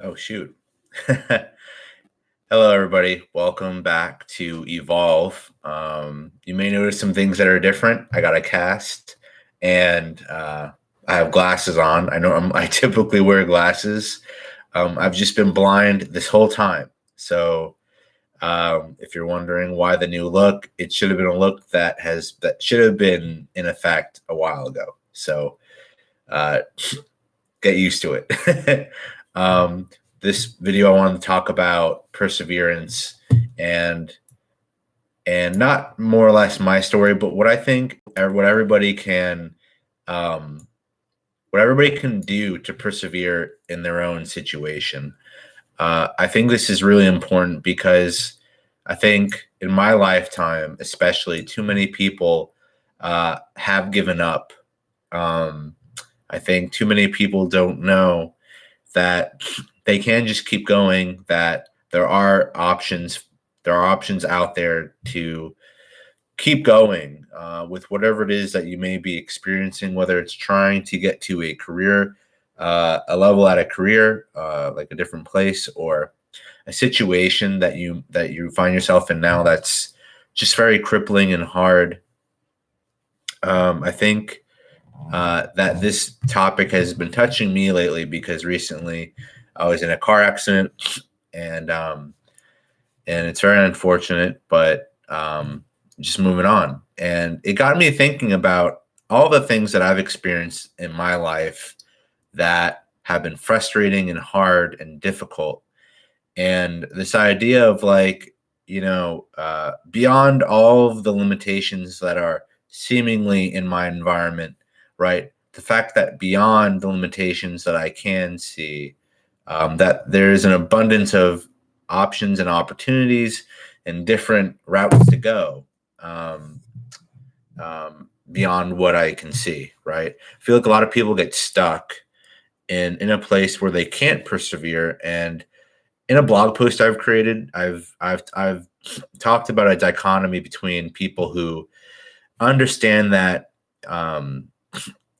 Oh, shoot. Hello, everybody. Welcome back to Evolve. You may notice some things that are different. I got a cast and I have glasses on. I typically wear glasses. I've just been blind this whole time. So if you're wondering why the new look, it should have been a look that should have been in effect a while ago. So uh, get used to it. This video, I wanted to talk about perseverance and not more or less my story, but what I think what everybody can um, do to persevere in their own situation. I think this is really important because I think in my lifetime, especially, too many people have given up. Um, I think too many people don't know that they can just keep going, that there are options out there to keep going with whatever it is that you may be experiencing, whether it's trying to get to a career, a level at a career, like a different place, or a situation that you find yourself in now that's just very crippling and hard. I think that this topic has been touching me lately because recently I was in a car accident, and it's very unfortunate, but just moving on. And it got me thinking about all the things that I've experienced in my life that have been frustrating and hard and difficult. And this idea of, like, beyond all of the limitations that are seemingly in my environment, right? The fact that beyond the limitations that I can see, that there's an abundance of options and opportunities and different routes to go, um, beyond what I can see, right? I feel like a lot of people get stuck in a place where they can't persevere. And in a blog post I've created, I've talked about a dichotomy between people who understand that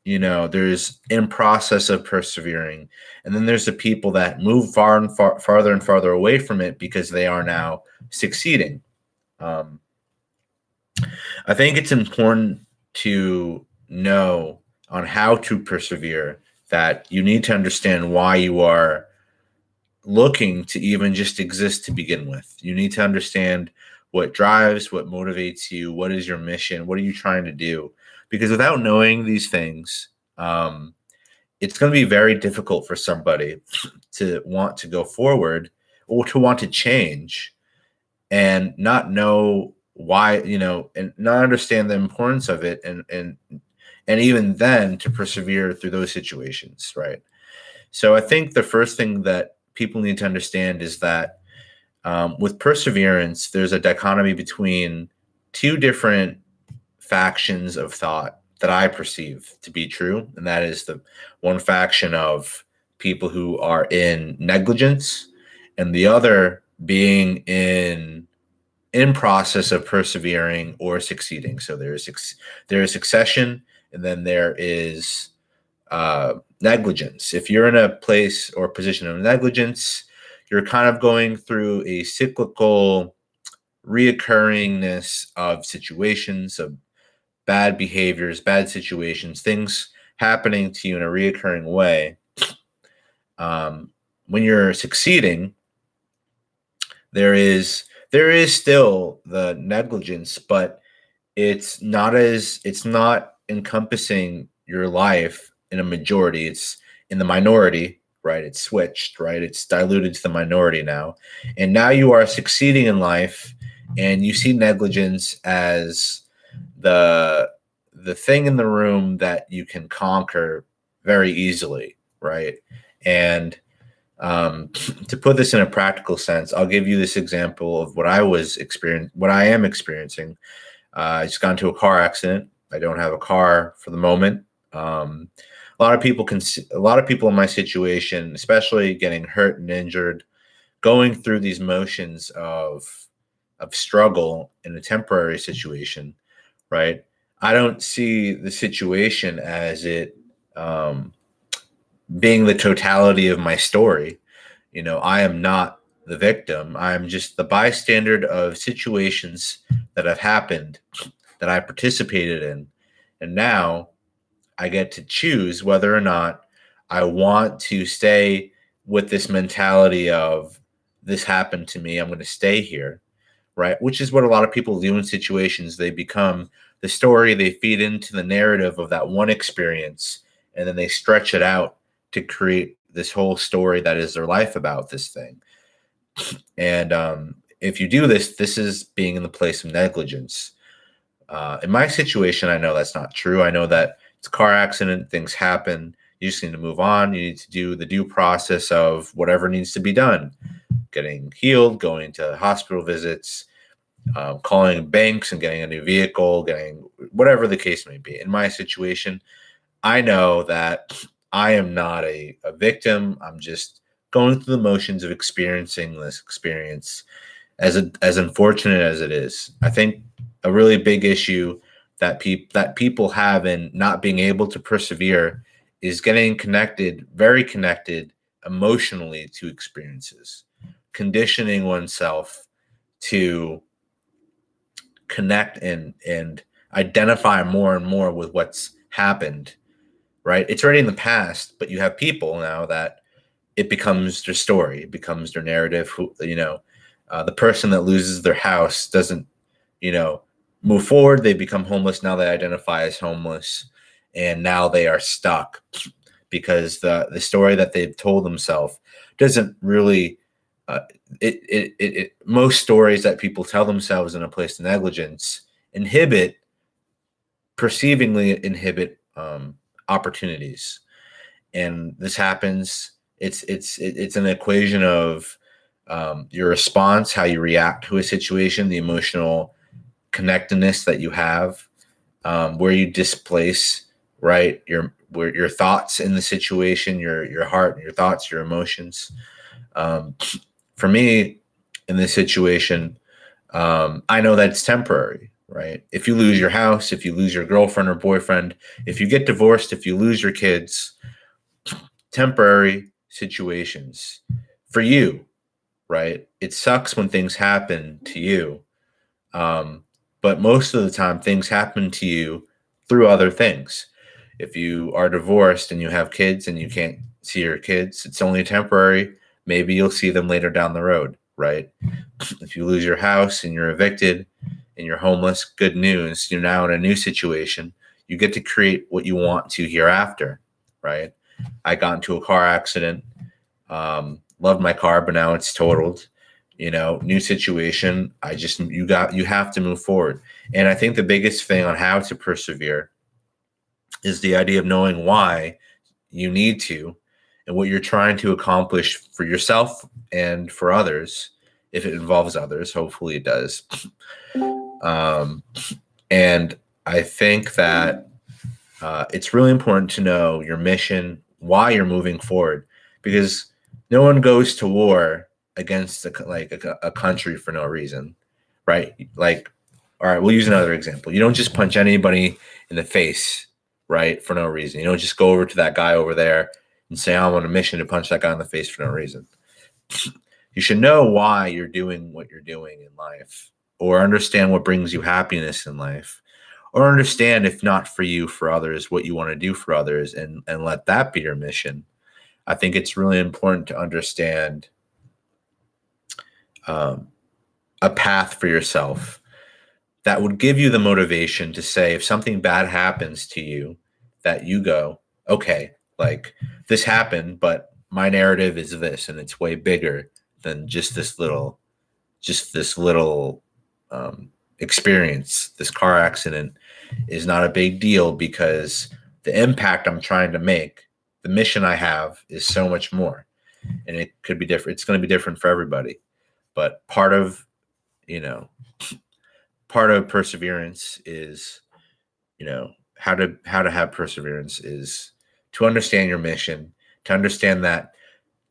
there's in process of persevering, and then there's the people that move farther and farther away from it because they are now succeeding. um, I think it's important to know on how to persevere, that you need to understand why you are looking to even just exist to begin with. You need to understand what motivates you, what is your mission, what are you trying to do? Because without knowing these things, um, it's going to be very difficult for somebody to want to go forward or to want to change and not know why, and not understand the importance of it, and even then to persevere through those situations, right? So I think the first thing that people need to understand is that, with perseverance, there's a dichotomy between two different factions of thought that I perceive to be true. And that is the one faction of people who are in negligence, and the other being in process of persevering or succeeding. So there is succession, and then there is negligence. If you're in a place or position of negligence, you're kind of going through a cyclical reoccurringness of situations, of bad behaviors, bad situations, things happening to you in a reoccurring way. When you're succeeding, there is still the negligence, but it's not encompassing your life in a majority. It's in the minority, right? It's switched, right? It's diluted to the minority now. And now you are succeeding in life, and you see negligence as the thing in the room that you can conquer very easily, right? And to put this in a practical sense, I'll give you this example of what I am experiencing. I just got into a car accident. I don't have a car for the moment. A lot of people a lot of people in my situation, especially getting hurt and injured, going through these motions of struggle in a temporary situation, right? I don't see the situation as it being the totality of my story. I am not the victim. I am just the bystander of situations that have happened that I participated in. And now I get to choose whether or not I want to stay with this mentality of this happened to me, I'm going to stay here, right? Which is what a lot of people do in situations. They become the story, they feed into the narrative of that one experience, and then they stretch it out to create this whole story that is their life about this thing. And if you do this, this is being in the place of negligence. In my situation, I know that's not true. I know that it's a car accident, things happen. You just need to move on. You need to do the due process of whatever needs to be done, getting healed, going to hospital visits, calling banks and getting a new vehicle, getting whatever the case may be. In my situation, I know that I am not a victim. I'm just going through the motions of experiencing this experience, as unfortunate as it is. I think a really big issue that people have in not being able to persevere is getting connected, very connected emotionally to experiences, conditioning oneself to connect and identify more and more with what's happened, right? It's already in the past, but you have people now that it becomes their story, it becomes their narrative. The person that loses their house doesn't, move forward. They become homeless. Now they identify as homeless, and now they are stuck because the story that they've told themselves doesn't really. Most stories that people tell themselves in a place of negligence perceivingly inhibit opportunities, and this happens. It's an equation of your response, how you react to a situation, the emotional connectedness that you have, where you displace, right, your thoughts in the situation, your heart, your thoughts, your emotions. For me, in this situation, I know that it's temporary, right? If you lose your house, if you lose your girlfriend or boyfriend, if you get divorced, if you lose your kids, temporary situations for you, right? It sucks when things happen to you. But most of the time, things happen to you through other things. If you are divorced and you have kids and you can't see your kids, it's only temporary. Maybe you'll see them later down the road, right? If you lose your house and you're evicted and you're homeless, good news. You're now in a new situation. You get to create what you want to hereafter, right? I got into a car accident. Loved my car, but now it's totaled. New situation. You have to move forward. And I think the biggest thing on how to persevere is the idea of knowing why you need to and what you're trying to accomplish for yourself and for others. If it involves others, hopefully it does. And I think that it's really important to know your mission, why you're moving forward, because no one goes to war against a country for no reason, right? Like, all right, we'll use another example. You don't just punch anybody in the face, right, for no reason. You don't just go over to that guy over there and say, I'm on a mission to punch that guy in the face for no reason. You should know why you're doing what you're doing in life, or understand what brings you happiness in life, or understand, if not for you, for others, what you want to do for others, and let that be your mission. I think it's really important to understand a path for yourself that would give you the motivation to say, if something bad happens to you, that you go, okay, like, this happened, but my narrative is this, and it's way bigger than just this little experience. This car accident is not a big deal because the impact I'm trying to make, the mission I have, is so much more, and it could be different. It's going to be different for everybody, but part of perseverance is, how to have perseverance is to understand your mission, to understand that,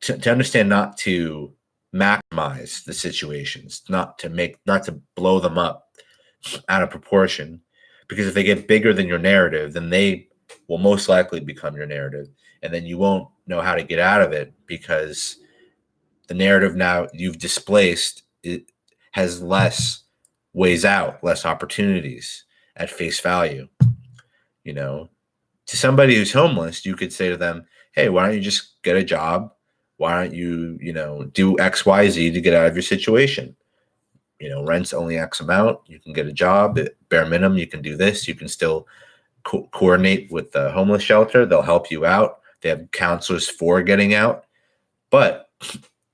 to understand not to maximize the situations, not to blow them up out of proportion, because if they get bigger than your narrative, then they will most likely become your narrative, and then you won't know how to get out of it, because the narrative now you've displaced, it has less ways out, less opportunities at face value. You know, to somebody who's homeless, you could say to them, hey, why don't you just get a job? Why don't you, do X, Y, Z to get out of your situation? Rent's only X amount. You can get a job at bare minimum. You can do this. You can still coordinate with the homeless shelter. They'll help you out. They have counselors for getting out. But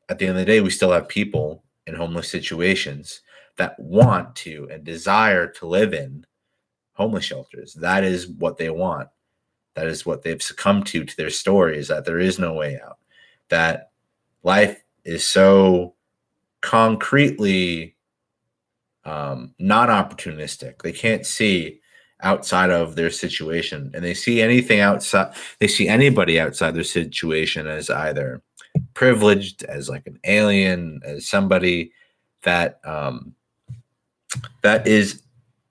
at the end of the day, we still have people in homeless situations that want to and desire to live in homeless shelters. That is what they want. That is what they've succumbed to their story, is that there is no way out. That life is so concretely not opportunistic. They can't see outside of their situation, and they see anything outside. They see anybody outside their situation as either privileged, as like an alien, as somebody that that is,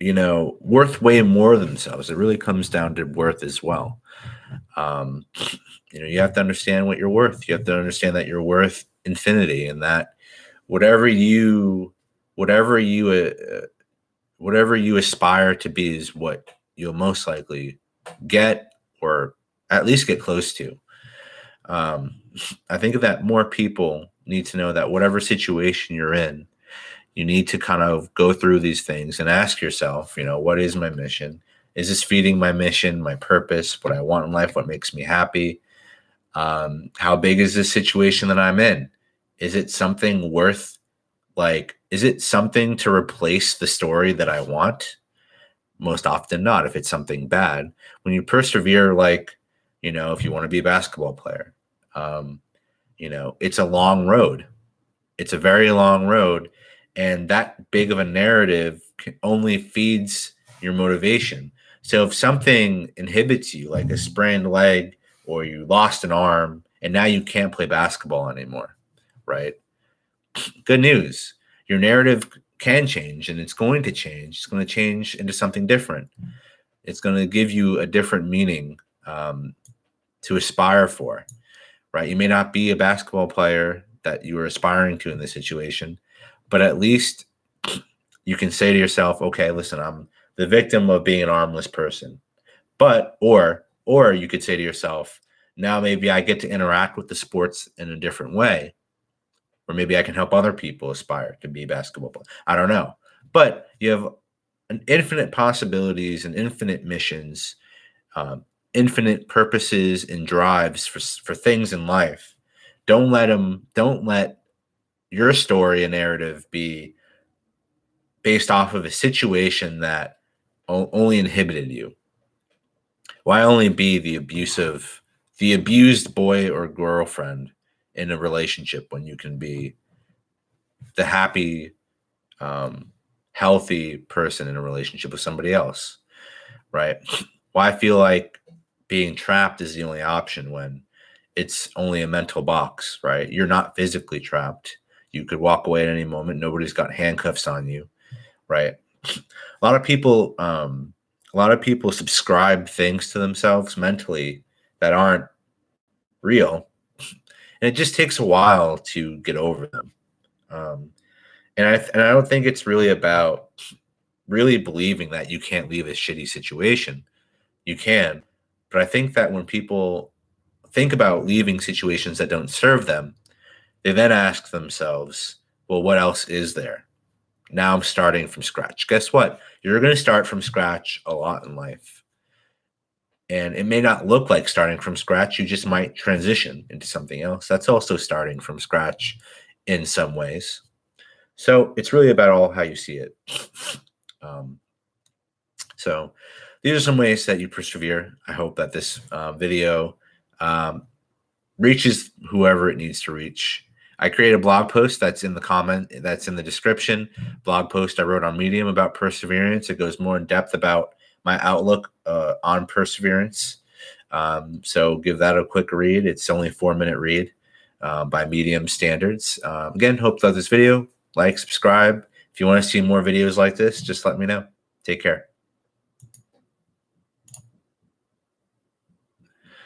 worth way more than themselves. It really comes down to worth as well. You have to understand what you're worth. You have to understand that you're worth infinity, and that whatever you aspire to be is what you'll most likely get, or at least get close to. I think that more people need to know that whatever situation you're in, you need to kind of go through these things and ask yourself, what is my mission? Is this feeding my mission, my purpose, what I want in life, what makes me happy? How big is this situation that I'm in? Is it something worth, is it something to replace the story that I want? Most often not, if it's something bad. When you persevere, if you want to be a basketball player, it's a long road. It's a very long road. And that big of a narrative only feeds your motivation. So if something inhibits you, like a sprained leg, or you lost an arm, and now you can't play basketball anymore, right? Good news. Your narrative can change, and it's going to change. It's going to change into something different. It's going to give you a different meaning to aspire for, right? You may not be a basketball player that you are aspiring to in this situation, but at least you can say to yourself, okay, listen, I'm the victim of being an armless person. But, or you could say to yourself, now maybe I get to interact with the sports in a different way. Or maybe I can help other people aspire to be a basketball player. I don't know. But you have an infinite possibilities and infinite missions, infinite purposes and drives for things in life. Don't let your story and narrative be based off of a situation that only inhibited you. Why only be the abused boy or girlfriend in a relationship when you can be the happy, healthy person in a relationship with somebody else, right? Why feel like being trapped is the only option when it's only a mental box, right? You're not physically trapped. You could walk away at any moment. Nobody's got handcuffs on you, right? A lot of people subscribe things to themselves mentally that aren't real, and it just takes a while to get over them. And I don't think it's really about really believing that you can't leave a shitty situation. You can, but I think that when people think about leaving situations that don't serve them, they then ask themselves, well, what else is there? Now I'm starting from scratch. Guess what? You're going to start from scratch a lot in life. And it may not look like starting from scratch. You just might transition into something else. That's also starting from scratch in some ways. So it's really about all how you see it. So these are some ways that you persevere. I hope that this video reaches whoever it needs to reach. I created a blog post that's in the description. Blog post I wrote on Medium about perseverance. It goes more in depth about my outlook on perseverance. So give that a quick read. It's only a 4-minute read by Medium standards. Again, hope you love this video. Like, subscribe. If you want to see more videos like this, just let me know. Take care.